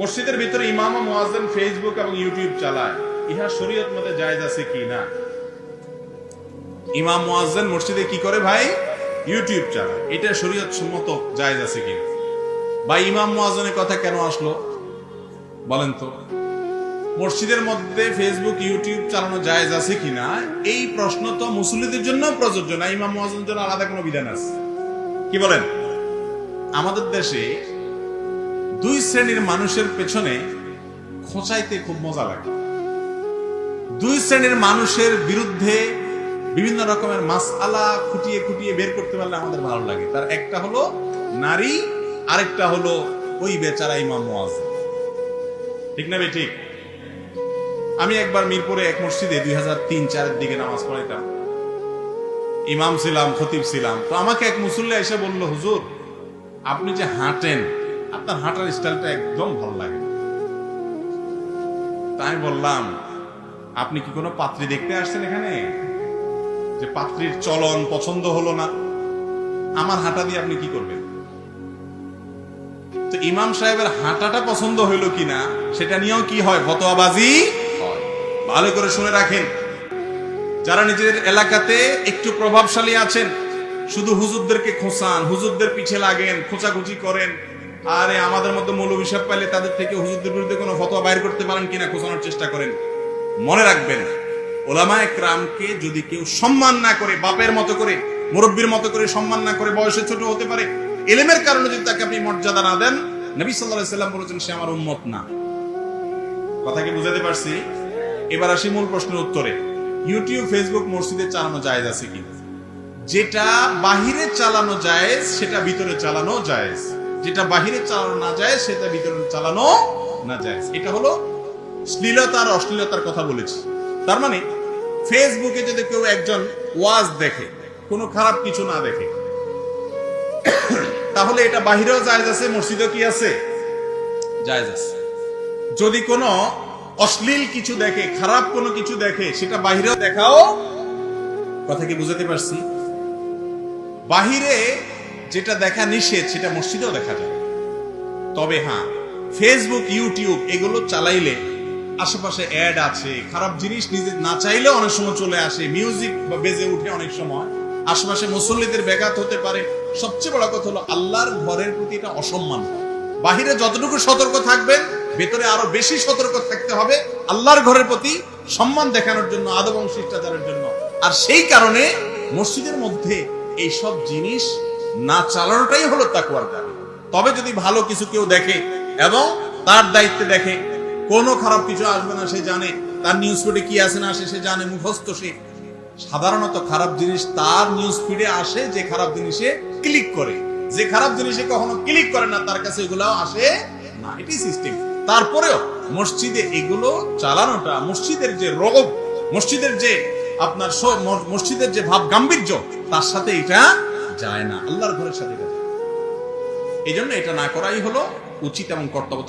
মসজিদের ভিতরে ইমাম ও মুয়াজ্জিন ফেসবুক এবং ইউটিউব চালায়, ইহা শরীয়ত মতে জায়েজ আছে কি না? ইমাম মুয়াজ্জিন মসজিদে কি করে ভাই? ইউটিউব চালায়, এটা শরীয়ত সম্মত জায়েজ আছে কি না? বা ইমাম মুয়াজ্জিনের কথা কেন আসলো বলেন তো? মসজিদের মধ্যে ফেসবুক ইউটিউব চালানো জায়েজ আছে কিনা এই প্রশ্ন তো মুসল্লিদের জন্য প্রযোজ্য না, ইমাম মুয়াজ্জিনের জন্য আলাদা কোনো বিধান আছে কি বলেন? আমাদের দেশে দুই শ্রেণীর মানুষের পেছনে খোঁচাইতে খুব মজা লাগে। দুই শ্রেণীর মানুষের বিরুদ্ধে বিভিন্ন রকমের মাসআলা খুঁটিয়ে খুঁটিয়ে বের করতে পারলে আমাদের ভালো লাগে। তার একটা হলো নারী, আরেকটা হলো ওই বেচারা ইমাম মুয়াজ্জিন। ঠিক না ঠিক? আমি একবার মিরপুরে এক মসজিদে 2003-04 দিকে নামাজ পড়াইতাম, ইমাম ছিলাম, খতিব ছিলাম। তো আমাকে এক মুসল্লি এসে বলল, হুজুর আপনি যে হাঁটেন, আপনার হাঁটার স্টাইলটা একদম ভালো লাগে। তাই বললাম, আপনি কি কোনো পাত্রী দেখতে আসছেন এখানে যে পাত্রীর চলন পছন্দ হলো না? আমার হাঁটা দিয়ে আপনি কি করবেন? তো ইমাম সাহেবের হাঁটাটা পছন্দ হইলো কিনা সেটা নিয়েও কি হয়? ফতোয়াবাজি হয়। ভালো করে শুনে রাখেন, যারা নিজেদের এলাকাতে একটু প্রভাবশালী আছেন, শুধু হুজুরদেরকে খোঁচান, হুজুরদের পিছে লাগেন, খোঁচাখুচি করেন। আরে আমাদের মধ্যে মৌলবী সাহেব পাইলে তাদের থেকে হুজুরদের বিরুদ্ধে কোনো ফতোয়া বাইর করতে পারেন কিনা খোঁচানোর চেষ্টা করেন। মনে রাখবেন, ওলামায়ে কেরামকে যদি কেউ সম্মান না করে, বাপের মতো করে, মুরব্বীর মতো করে সম্মান না করে, বয়সে ছোট হতে পারে, ইলমের কারণে যদি তাকে আপনি মর্যাদা না দেন, নবী সাল্লাল্লাহু আলাইহি ওয়াসাল্লাম বলেছেন সে আমার উম্মত না। কথা কি বুঝাতে পারছি? এবার আসি মূল প্রশ্নের উত্তরে। ইউটিউব, ফেসবুক মসজিদে চালানো জায়েজ আছে কি? যেটা বাহিরে চালানো জায়েজ সেটা ভিতরে চালানো জায়েজ, যেটা বাহিরে চালানো না জায়েজ সেটা ভিতরে চালানো না জায়েজ। এটা হলো শ্লীলতা আর অশ্লীলতার কথা বলেছি। তার মানে ফেসবুকে যদি কেউ একজন ওয়াজ দেখে, কোনো খারাপ কিছু না দেখে, তাহলে এটা বাহিরেও জায়েজ আছে, মসজিদেও কি আছে? জায়েজ আছে। যদি কোনো অশ্লীল কিছু দেখে, খারাপ কোনো কিছু দেখে, সেটা বাহিরেও দেখাও। কথা কি বুঝাতে পারছি? বাহিরে যেটা দেখা নিষেধ সেটা মসজিদেও দেখা যায়। তবে হ্যাঁ, ফেসবুক, ইউটিউব এগুলো চালাইলে আশেপাশে অ্যাড আছে, খারাপ জিনিস নিজে না চাইলেও অনেক সময় চলে আসে, মিউজিক বা বেজে উঠে, অনেক সময় আশেপাশে মুসল্লিদের ব্যাঘাত হতে পারে। সবচেয়ে বড় কথা হলো আল্লাহর ঘরের প্রতি এটা অসম্মান। বাহিরে যতটুকু সতর্ক থাকবেন, ভেতরে আরো বেশি সতর্ক থাকতে হবে আল্লাহর ঘরের প্রতি সম্মান দেখানোর জন্য, আদব এবং শিষ্টাচারের জন্য। আর সেই কারণে মসজিদের মধ্যে এইসব জিনিস না চালানোটাই হলো তাকওয়ার দাবি। তবে যদি ভালো কিছু কেউ দেখে এবং তার দায়িত্বে দেখে, কোনো খারাপ কিছু আসবে না, সে জানে, তার নিউজ ফিডে কি আসে না আসে সে জানে, মুখস্থ সে। সাধারণত খারাপ জিনিস তার নিউজ ফিডে আসে যে খারাপ জিনিসে ক্লিক করে, যে খারাপ জিনিসে কখনো ক্লিক করে না তার কাছে এগুলাও আসে না, এটাই সিস্টেম। তারপরেও মসজিদে এগুলো চালানোটা, মসজিদের যে রগব, মসজিদের যে আপনার মসজিদের যে ভাব গাম্ভীর্য, তার সাথে এটা যায় না, আল্লাহর ঘরের সাথে। এই জন্য এটা না করাই হলো উচিত এবং কর্তব্য।